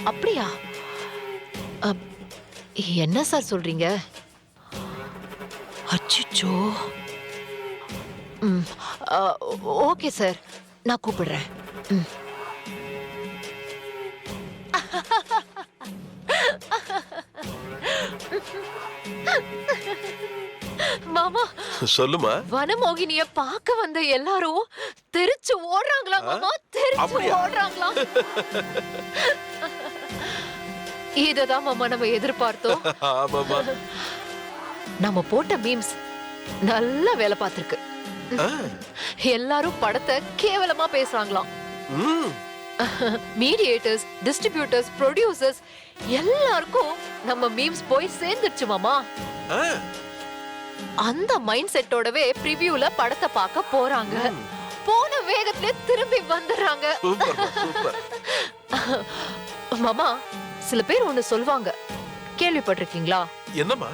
அப்படியா? அப், என்ன சார் சொல்றீங்க? அச்சச்சோ. ம், அ, ஓகே சார், நான் கூப்பிடுறேன். ம். மாமா, சொல்லுமா. வனமோகினிய பார்க்க வந்த எல்லாரும் தெரிச்சு ஓடுறாங்களா மாமா? தெரிச்சு அப்படியா? ஓடுறாங்களா? இததான் மாமா நம்ம எதிர்பார்த்தோம். ஆமாமா. நம்ம போட்ட மீம்ஸ் நல்ல வேலை பார்த்திருக்கு. ஆ, எல்லாரும் படத்தை கேவலமா பேசுறாங்களாம். ம், மீடியேட்டர்ஸ், டிஸ்ட்ரிபியூட்டர்ஸ், ப்ரொடியூசர்ஸ் எல்லாருக்கும் நம்ம மீம்ஸ் போய் சேர்ந்துருச்சு மாமா. ஆ, அந்த மைண்ட் செட்டோடவே ப்ரிவியூல படத்தை பார்க்க போறாங்க. போன வேகத்திலே திரும்பி வந்துடுறாங்க. சூப்பர்மா, சூப்பர். மாமா, சில பேர் ஒண்ணு சொல்வாங்க, கேள்விப்பட்டிருக்கீங்களா? என்னம்மா?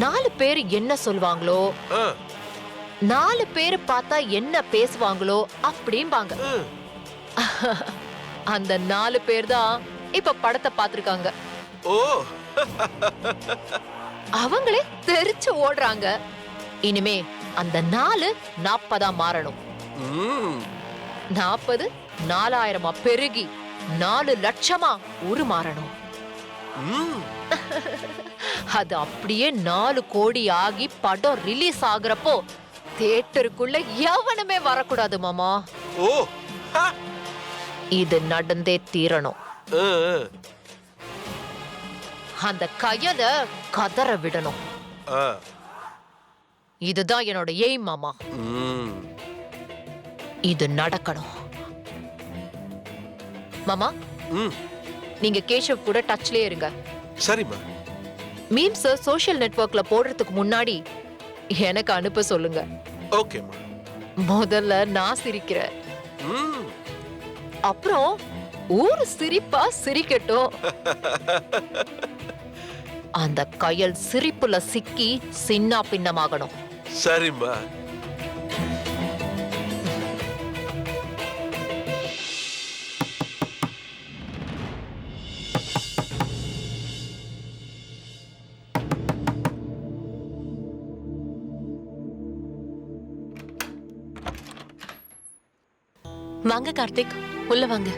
4 பேர் என்ன சொல்வாங்களோ, ஆ, 4 பேர் பார்த்தா என்ன பேசுவாங்களோ அப்படிம்பாங்க. ம். அந்த 4 பேர் தான் இப்ப படத்தை பார்த்திருக்காங்க. ஓ, அவங்களே தெரிச்சு ஓடுறாங்க. இனிமே அந்த 4 40 மாறணும். ம், 40 4000 பெருகி 4 லட்சமா உருமாறணும். ம். அது அப்படியே 4 கோடி ஆகி படம் ரிலீஸ் ஆகுறப்போ தியேட்டருக்குள்ள எவனுமே வரக்கூடாது மாமா. ஓ, ஹா. இது நடந்தே தீரணும். ஆ, ஆ. அந்த கயல கதற விடணும். ஆ. இதுதான் என்னோட எய்ம் மாமா. ம். இது நடக்கணும் மாமா. ம். நீங்க கேஷவ் கூட டச்லயே இருங்க. சரிம்மா. மீம்ஸ் சோஷியல் நெட்வொர்க்ல போடுறதுக்கு முன்னாடி எனக்கு அனுப்ப சொல்லுங்க. ஓகேம்மா. முதல்ல நான் சிரிக்கிறேன், ம். அப்புறம் ஊரு சிரிப்பா சிரிக்கட்டும். அந்த கயல் சிரிப்புல சிக்கி சின்ன பின்னமாகணும். சரிம்மா. வாங்க கார்த்திக், உள்ள வாங்க.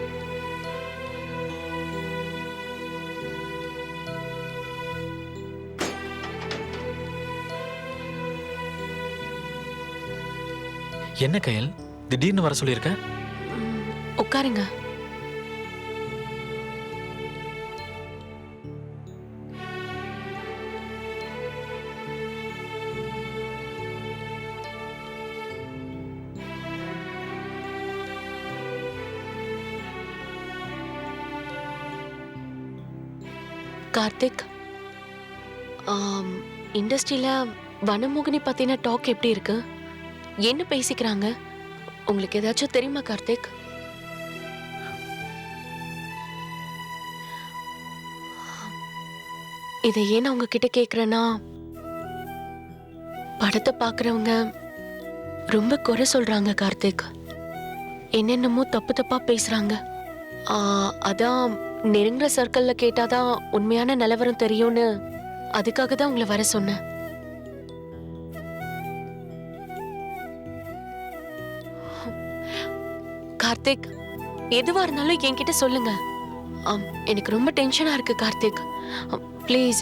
என்ன கயல், திடீர்னு வர சொல்லியிருக்க? உட்காருங்க. கார்த்திக், இண்டஸ்ட்ரியில வனமோகினி பத்தின டாக் எப்படி இருக்கு? என்ன பேசிக்கிறாங்க? உங்களுக்கு ஏதாச்சும் தெரியுமா கார்த்திக்? இதை ஏன் உங்ககிட்ட கேக்குறேன்னா, படத்தை பாக்குறவங்க ரொம்ப குறை சொல்றாங்க கார்த்திக். என்னென்னமோ தப்பு தப்பா பேசுறாங்க. அதான் நெருங்குற சர்க்கிள்ல கேட்டாதான் உண்மையான நிலவரம் தெரியும்னு அதுக்காக தான் உங்களை வர சொன்னேன். கார்த்திக், எதுவா இருந்தாலும் என்கிட்ட சொல்லுங்க. எனக்கு ரொம்ப டென்ஷனா இருக்கு கார்த்திக். ப்ளீஸ்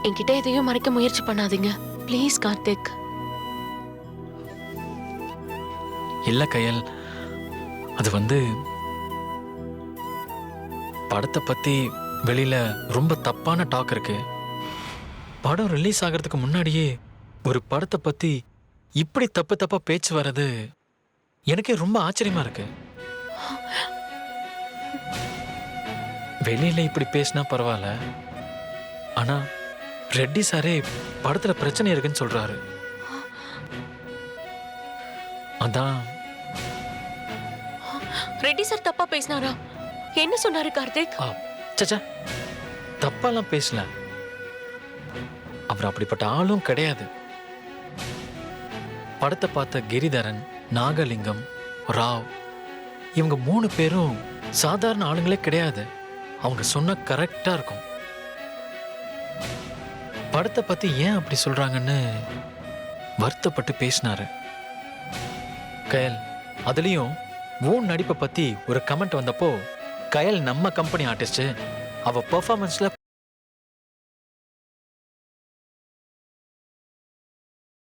என்கிட்ட எதையும் மறைக்க முயற்சி பண்ணாதீங்க ப்ளீஸ் கார்த்திக். இல்ல கயல், அது படத்தை பத்தி வெளியில ரொம்ப தப்பான டாக் இருக்கு. படம் ரிலீஸ் ஆகிறதுக்கு முன்னாடியே ஒரு படத்தை பத்தி இப்படி தப்பு தப்பா பேச்சு வர்றது எனக்கே ரொம்ப ஆச்சரியமா இருக்கு. வெளியில இப்படி பேசினா பரவாயில்ல, ஆனா ரெட்டி சாரே படத்துல பிரச்சனை இருக்குன்னு சொல்றாரு. அதான். ரெட்டி சார் தப்பா பேசினாரா? என்ன சொன்னாரு கார்த்திக்? சச்சா, தப்பாலாம் பேசல. அவர் அப்படிப்பட்ட ஆளும் கிடையாது. படத்தை பார்த்த கிரிதரன், நாகலிங்கம், ராவ் இவங்க 3 பேரும் சாதாரண ஆளுங்களே கிடையாது. அவங்க சொன்ன கரெக்டா இருக்கும். படத்தை பத்தி ஏன் அப்படி சொல்றாங்கன்னு வருத்தப்பட்டு பேசினாரு. கயல், அதுலயும் உன் நடிப்பை பத்தி ஒரு கமெண்ட் வந்தப்போ, கயல் நம்ம கம்பெனி ஆர்டிஸ்ட், அவ பெர்ஃபார்மன்ஸ்ல